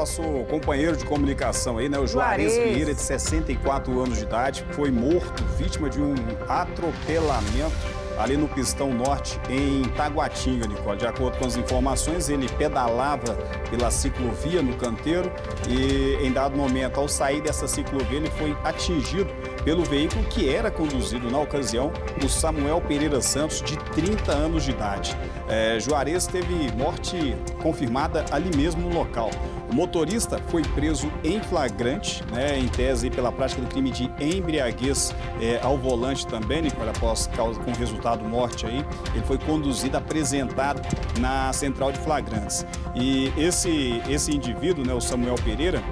nosso companheiro de comunicação aí, né? O Juarez Vieira, de 64 anos de idade, foi morto, vítima de um atropelamento ali no Pistão Norte, em Taguatinga, Nicole. De acordo com as informações, ele pedalava pela ciclovia no canteiro e, em dado momento, ao sair dessa ciclovia, ele foi atingido pelo veículo que era conduzido, na ocasião, o Samuel Pereira Santos, de 30 anos de idade. Juarez teve morte confirmada ali mesmo no local. O motorista foi preso em flagrante, né, em tese pela prática do crime de embriaguez ao volante também, Nicole, após com resultado morte aí. Ele foi conduzido, apresentado na central de flagrantes. E esse indivíduo, né, o Samuel Pereira,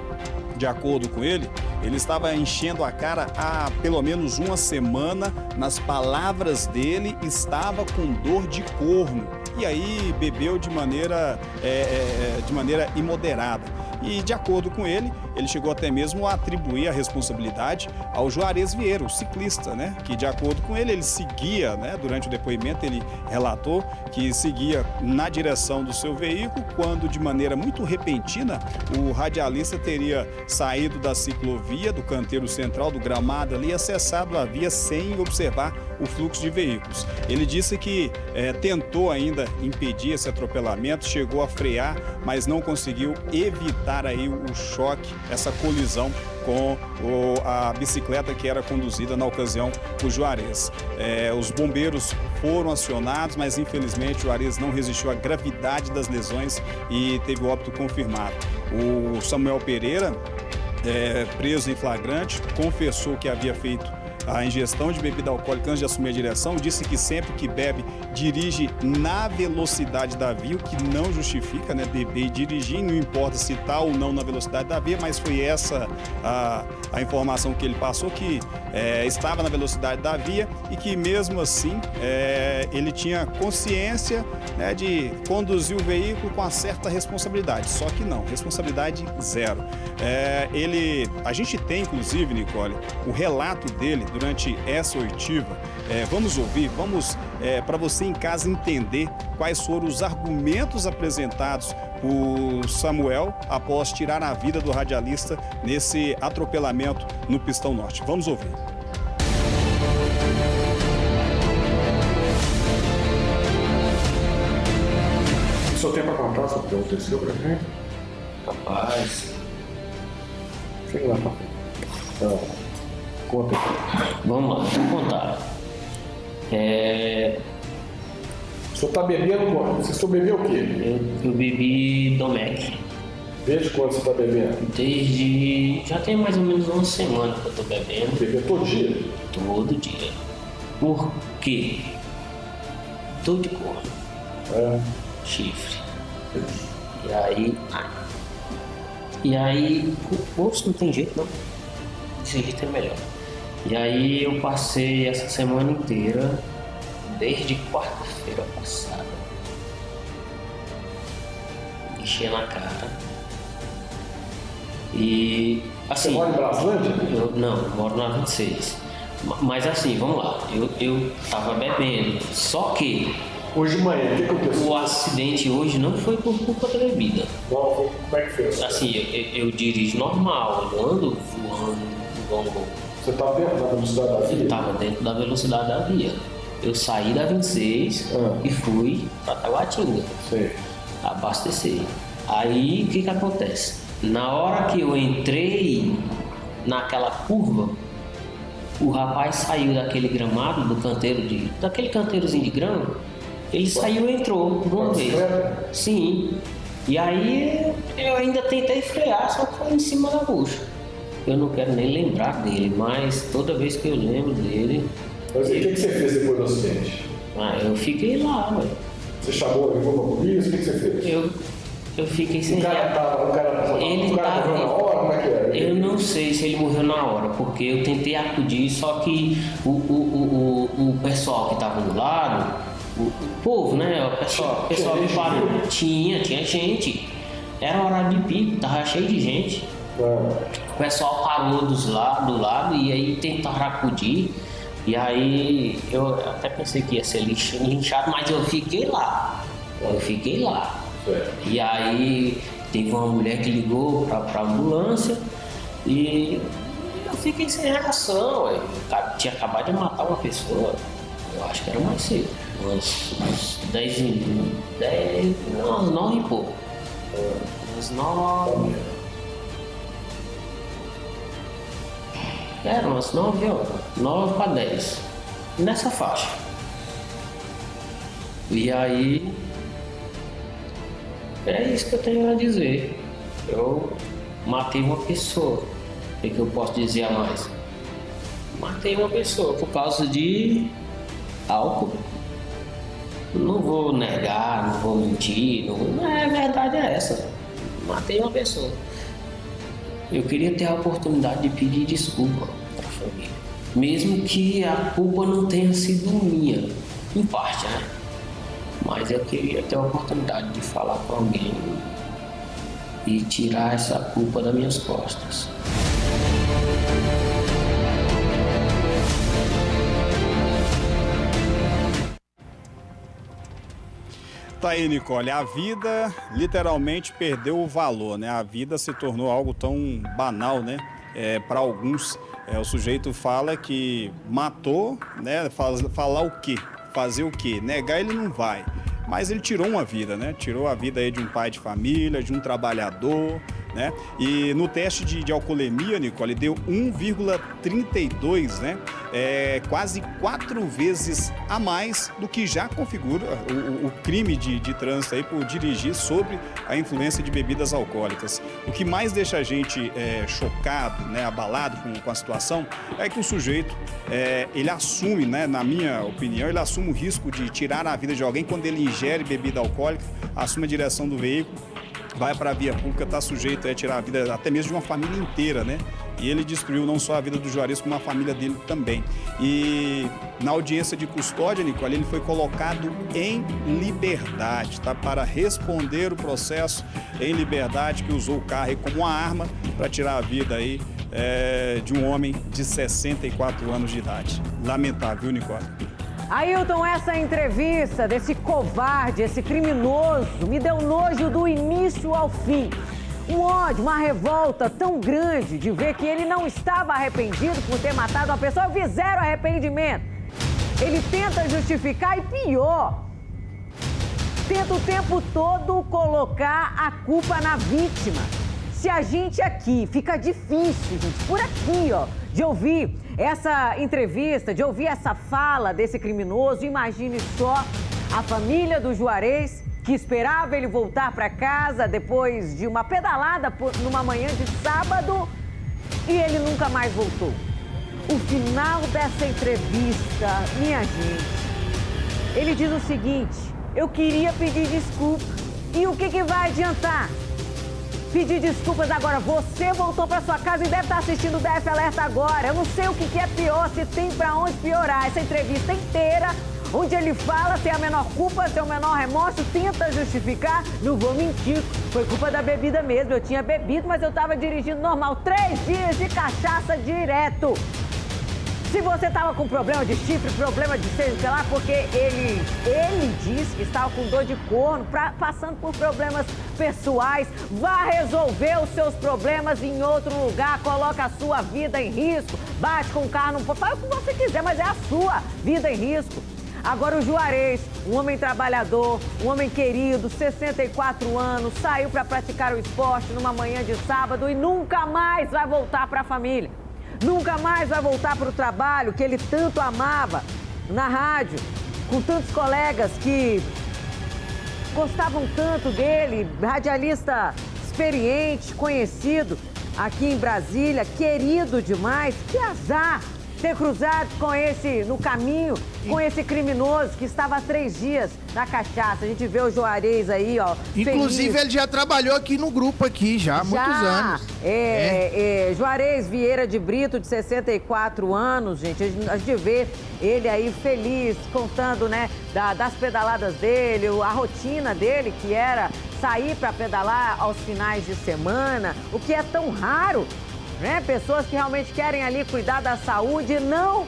de acordo com ele estava enchendo a cara há pelo menos uma semana. Nas palavras dele, estava com dor de corno. E aí bebeu de maneira imoderada. E de acordo com ele chegou até mesmo a atribuir a responsabilidade ao Juarez Vieira, o ciclista, né? Que de acordo com ele seguia, né? Durante o depoimento ele relatou que seguia na direção do seu veículo quando, de maneira muito repentina, o radialista teria saído da ciclovia, do canteiro central, do gramado ali, acessado a via sem observar o fluxo de veículos. Ele disse que tentou ainda impedir esse atropelamento, chegou a frear, mas não conseguiu evitar aí o choque, essa colisão com a bicicleta que era conduzida na ocasião por Juarez. Os bombeiros foram acionados, mas infelizmente Juarez não resistiu à gravidade das lesões e teve o óbito confirmado. O Samuel Pereira, preso em flagrante, confessou que havia feito a ingestão de bebida alcoólica antes de assumir a direção, disse que sempre que bebe, dirige na velocidade da via, o que não justifica, né, beber e dirigir, não importa se está ou não na velocidade da via, mas foi essa a informação que ele passou, que estava na velocidade da via e que mesmo assim ele tinha consciência, né, de conduzir o veículo com uma certa responsabilidade, só que não, responsabilidade zero. A gente tem, inclusive, Nicole, o relato dele durante essa oitiva. Vamos ouvir, para você em casa entender quais foram os argumentos apresentados por Samuel após tirar a vida do radialista nesse atropelamento no Pistão Norte. Vamos ouvir. O senhor tem para contar sobre o que aconteceu para mim? Rapaz, chega lá, papai. Conta aqui. Vamos lá, vou contar. O senhor está bebendo quando? Você só bebeu o quê? Eu bebi Domec. Desde quando você está bebendo? Desde... já tem mais ou menos uma semana que eu tô bebendo. Bebeu todo dia? Todo dia. Por quê? Tô de corno. Chifre. E aí... Moço, não tem jeito não. Desse jeito é melhor. E aí eu passei essa semana inteira, desde quarta-feira passada, enchendo a cara. E assim... Você mora em Braslândia? Eu moro na 26. Mas assim, vamos lá, eu tava bebendo, só que... Hoje de manhã, o que aconteceu? O acidente hoje não foi por culpa da bebida. Não, como é que foi? Assim, eu dirijo normal, eu ando voando. Você estava dentro da velocidade da via? Eu estava dentro da velocidade da via. Eu saí da 26 e fui para Taguatinga. Sei. Abastecer. Aí, o que acontece? Na hora que eu entrei naquela curva, o rapaz saiu daquele gramado, daquele canteirozinho de grama, ele saiu e entrou de uma vez. Sim. E aí eu ainda tentei frear, só que foi em cima da bucha. Eu não quero nem lembrar dele, mas toda vez que eu lembro dele... Mas e o que você fez depois do acidente? Eu fiquei lá, velho. Você chamou, ligou pra polícia? O que você fez? Eu fiquei sem... O cara morreu na hora? Como é que era? Eu não sei se ele morreu na hora, porque eu tentei acudir, só que o pessoal que tava do lado, o povo, né? O pessoal que parou. Tinha gente. Era horário de pico, tava cheio de gente. O pessoal parou do lado e aí tentaram acudir. E aí eu até pensei que ia ser linchado, mas eu fiquei lá. E aí Teve uma mulher que ligou para a ambulância e eu fiquei sem reação. Eu tinha acabado de matar uma pessoa, eu acho que era mais cedo, umas 10, umas 9 e pouco. Umas 9. Era umas 9 horas, 9 para 10, nessa faixa. E aí, é isso que eu tenho a dizer. Eu matei uma pessoa. O que eu posso dizer a mais? Matei uma pessoa por causa de álcool. Não vou negar, não vou mentir, não é, a verdade é essa. Matei uma pessoa. Eu queria ter a oportunidade de pedir desculpa para a família. Mesmo que a culpa não tenha sido minha, em parte, né? Mas eu queria ter a oportunidade de falar com alguém e tirar essa culpa das minhas costas. Tá aí, Nicole, a vida literalmente perdeu o valor, né? A vida se tornou algo tão banal, né? Para alguns, o sujeito fala que matou, né? Falar o quê? Fazer o quê? Negar ele não vai. Mas ele tirou uma vida, né? Tirou a vida aí de um pai de família, de um trabalhador, né? E no teste de alcoolemia, Nicole, deu 1,32, né? Quase 4 vezes a mais do que já configura o crime de trânsito aí por dirigir sobre a influência de bebidas alcoólicas. O que mais deixa a gente chocado, né, abalado com a situação, é que o sujeito, ele assume, né, na minha opinião, ele assume o risco de tirar a vida de alguém quando ele ingere bebida alcoólica, assume a direção do veículo, vai para a via pública, está sujeito a tirar a vida até mesmo de uma família inteira, né? E ele destruiu não só a vida do Juarez, como a família dele também. E na audiência de custódia, Nicole, ele foi colocado em liberdade, tá? Para responder o processo em liberdade, que usou o carro aí como uma arma para tirar a vida aí de um homem de 64 anos de idade. Lamentável, viu, Nicole? Ailton, essa entrevista desse covarde, esse criminoso, me deu nojo do início ao fim. Um ódio, uma revolta tão grande de ver que ele não estava arrependido por ter matado uma pessoa. Eu vi zero arrependimento. Ele tenta justificar e pior, tenta o tempo todo colocar a culpa na vítima. Se a gente aqui, fica difícil, gente, por aqui, ó, de ouvir essa entrevista, de ouvir essa fala desse criminoso, imagine só a família do Juarez, que esperava ele voltar para casa depois de uma pedalada numa manhã de sábado e ele nunca mais voltou. O final dessa entrevista, minha gente, ele diz o seguinte: eu queria pedir desculpa. E o que vai adiantar? Pedir desculpas agora. Você voltou para sua casa e deve estar assistindo o DF Alerta agora. Eu não sei o que é pior, se tem para onde piorar. Essa entrevista inteira, onde ele fala sem a menor culpa, sem o menor remorso, tenta justificar. Não vou mentir, foi culpa da bebida mesmo. Eu tinha bebido, mas eu estava dirigindo normal. 3 dias de cachaça direto. Se você estava com problema de chifre, problema de seja, sei lá, porque ele disse que estava com dor de corno, passando por problemas pessoais, vá resolver os seus problemas em outro lugar, coloca a sua vida em risco, bate com o carro, não faz o que você quiser, mas é a sua vida em risco. Agora o Juarez, um homem trabalhador, um homem querido, 64 anos, saiu para praticar o esporte numa manhã de sábado e nunca mais vai voltar para a família. Nunca mais vai voltar para o trabalho que ele tanto amava, na rádio, com tantos colegas que gostavam tanto dele, radialista experiente, conhecido aqui em Brasília, querido demais. Que azar ter cruzado com esse, no caminho, com esse criminoso que estava há 3 dias na cachaça. A gente vê o Juarez aí, ó. Inclusive, feliz. ele já trabalhou aqui no grupo aqui, já há muitos anos. Juarez Vieira de Brito, de 64 anos, gente. A gente vê ele aí feliz, contando, né, das pedaladas dele, a rotina dele, que era sair para pedalar aos finais de semana, o que é tão raro, né? Pessoas que realmente querem ali cuidar da saúde e não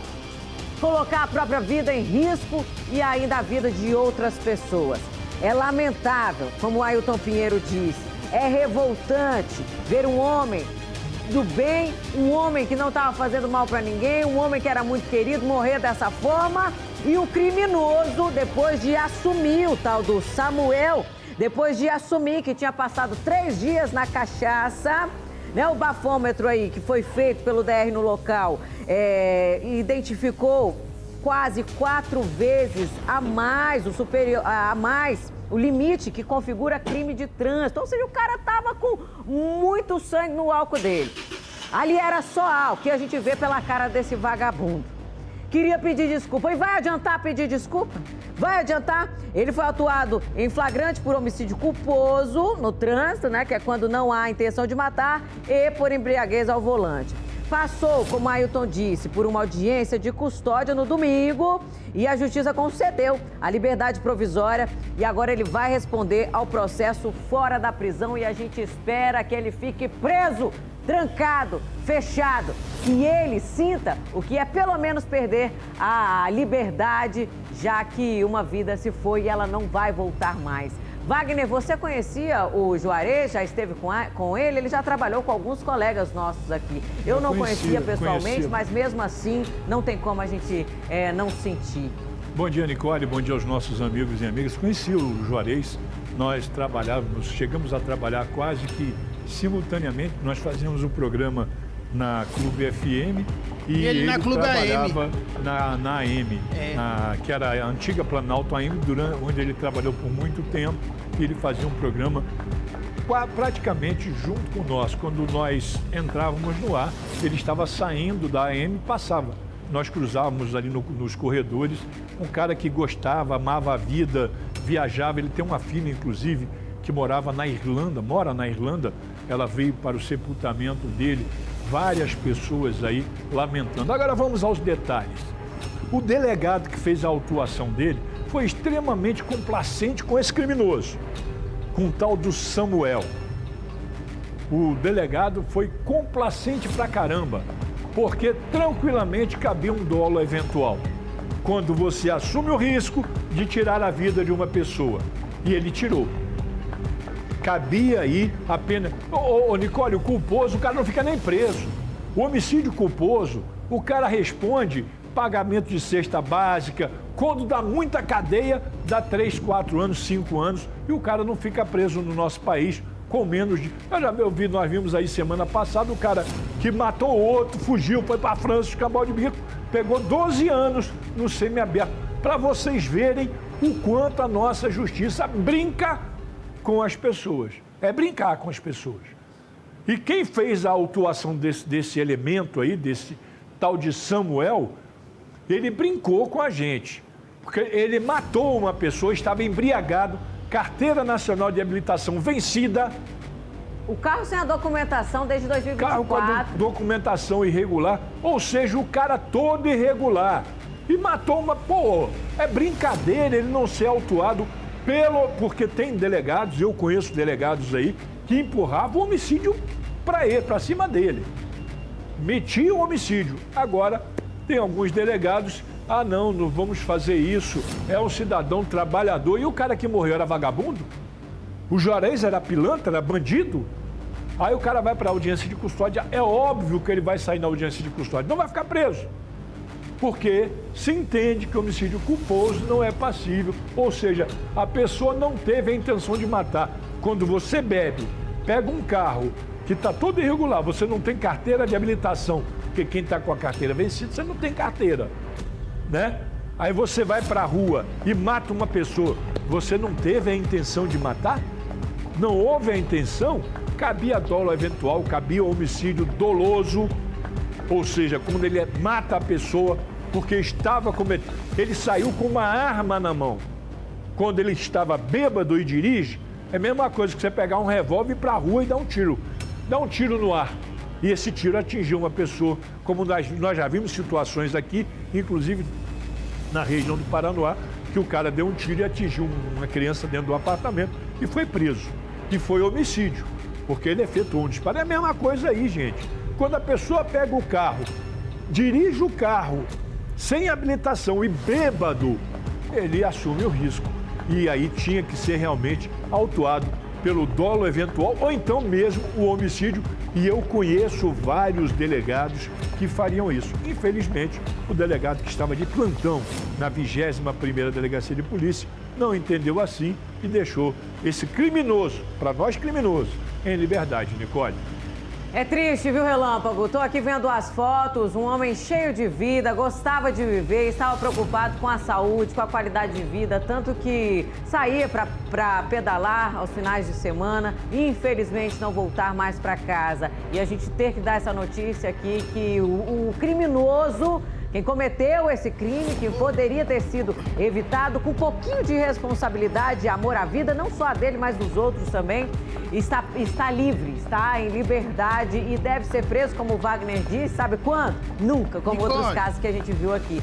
colocar a própria vida em risco e ainda a vida de outras pessoas. É lamentável, como o Ailton Pinheiro diz. É revoltante ver um homem do bem, um homem que não estava fazendo mal para ninguém, um homem que era muito querido, morrer dessa forma. E o criminoso, depois de assumir, o tal do Samuel, depois de assumir que tinha passado 3 dias na cachaça, né, o bafômetro aí que foi feito pelo DR no local identificou quase 4 vezes a mais o limite que configura crime de trânsito. Ou seja, o cara tava com muito sangue no álcool dele. Ali era só álcool, que a gente vê pela cara desse vagabundo. Queria pedir desculpa. E vai adiantar pedir desculpa? Vai adiantar? Ele foi autuado em flagrante por homicídio culposo no trânsito, né? Que é quando não há intenção de matar, e por embriaguez ao volante. Passou, como Ailton disse, por uma audiência de custódia no domingo e a justiça concedeu a liberdade provisória e agora ele vai responder ao processo fora da prisão e a gente espera que ele fique preso, trancado, fechado, que ele sinta o que é pelo menos perder a liberdade, já que uma vida se foi e ela não vai voltar mais. Wagner, você conhecia o Juarez? Já esteve com ele? Ele já trabalhou com alguns colegas nossos aqui. Eu não conhecia pessoalmente, mas mesmo assim não tem como a gente não sentir. Bom dia, Nicole. Bom dia aos nossos amigos e amigas. Conheci o Juarez. Nós chegamos a trabalhar quase que simultaneamente. Nós fazíamos um programa na Clube FM e ele na Clube trabalhava AM. na AM, que era a antiga Planalto AM, onde ele trabalhou por muito tempo. E ele fazia um programa praticamente junto com nós. Quando nós entrávamos no ar, ele estava saindo da AM e passava. Nós cruzávamos ali nos corredores, um cara que gostava, amava a vida, viajava. Ele tem uma filha, inclusive, que mora na Irlanda. Ela veio para o sepultamento dele. Várias pessoas aí lamentando. Agora vamos aos detalhes. O delegado que fez a autuação dele foi extremamente complacente com esse criminoso, com o tal do Samuel. O delegado foi complacente pra caramba, porque tranquilamente cabia um dolo eventual. Quando você assume o risco de tirar a vida de uma pessoa, e ele tirou. Cabia aí a pena. Nicole, o culposo, o cara não fica nem preso. O homicídio culposo, o cara responde pagamento de cesta básica. Quando dá muita cadeia, dá 3, 4 anos, 5 anos, e o cara não fica preso no nosso país com menos de... Nós vimos aí semana passada o cara que matou o outro, fugiu, foi para a França, escambau de bico, pegou 12 anos no semiaberto. Para vocês verem o quanto a nossa justiça brinca com as pessoas. É brincar com as pessoas. E quem fez a autuação desse elemento aí, desse tal de Samuel, ele brincou com a gente. Porque ele matou uma pessoa, estava embriagado, carteira nacional de habilitação vencida. O carro sem a documentação desde 2024. Carro com a documentação irregular, ou seja, o cara todo irregular. E matou uma... é brincadeira ele não ser autuado porque tem delegados, eu conheço delegados aí, que empurravam o homicídio para cima dele. Metiam o homicídio. Agora, tem alguns delegados, não vamos fazer isso, é um cidadão trabalhador. E o cara que morreu era vagabundo? O Juarez era pilantra, era bandido? Aí o cara vai para a audiência de custódia, é óbvio que ele vai sair na audiência de custódia, não vai ficar preso. Porque se entende que o homicídio culposo não é passível, ou seja, a pessoa não teve a intenção de matar. Quando você bebe, pega um carro que está todo irregular, você não tem carteira de habilitação, porque quem está com a carteira vencida, você não tem carteira, né? Aí você vai para a rua e mata uma pessoa, você não teve a intenção de matar? Não houve a intenção? Cabia dolo eventual, cabia homicídio doloso, ou seja, quando ele mata a pessoa porque estava cometendo... Ele saiu com uma arma na mão. Quando ele estava bêbado e dirige, é a mesma coisa que você pegar um revólver e ir para a rua e dar um tiro. Dá um tiro no ar. E esse tiro atingiu uma pessoa, como nós já vimos situações aqui, inclusive na região do Paranoá, que o cara deu um tiro e atingiu uma criança dentro do apartamento e foi preso. E foi homicídio, porque ele efetuou um disparo. É a mesma coisa aí, gente. Quando a pessoa pega o carro, dirige o carro sem habilitação e bêbado, ele assume o risco. E aí tinha que ser realmente autuado pelo dolo eventual ou então mesmo o homicídio. E eu conheço vários delegados que fariam isso. Infelizmente, o delegado que estava de plantão na 21ª Delegacia de Polícia não entendeu assim e deixou esse criminoso, para nós criminoso, em liberdade, Nicole. É triste, viu, Relâmpago? Tô aqui vendo as fotos, um homem cheio de vida, gostava de viver, estava preocupado com a saúde, com a qualidade de vida, tanto que saía para pedalar aos finais de semana e, infelizmente, não voltar mais para casa. E a gente ter que dar essa notícia aqui que o criminoso, quem cometeu esse crime, que poderia ter sido evitado com um pouquinho de responsabilidade e amor à vida, não só a dele, mas dos outros também, está livre, está em liberdade e deve ser preso, como o Wagner disse, sabe quando? Nunca, como Nicole, outros casos que a gente viu aqui.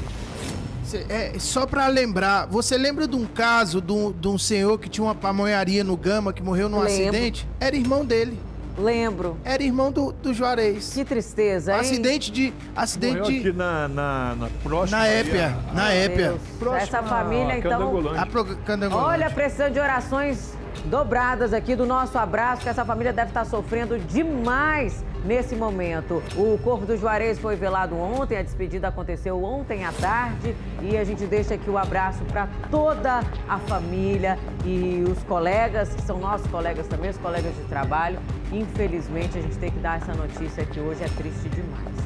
Só pra lembrar, você lembra de um caso de um senhor que tinha uma pamonharia no Gama, que morreu num acidente? Era irmão dele. Lembro. Era irmão do Juarez. Que tristeza, hein? Acidente Morreu aqui na próxima... Na Épia, na Épia. Essa família, então... Olha, precisando de orações dobradas aqui do nosso abraço, que essa família deve estar sofrendo demais nesse momento. O corpo do Juarez foi velado ontem, a despedida aconteceu ontem à tarde e a gente deixa aqui o abraço para toda a família e os colegas, que são nossos colegas também, os colegas de trabalho. Infelizmente, a gente tem que dar essa notícia aqui hoje, é triste demais.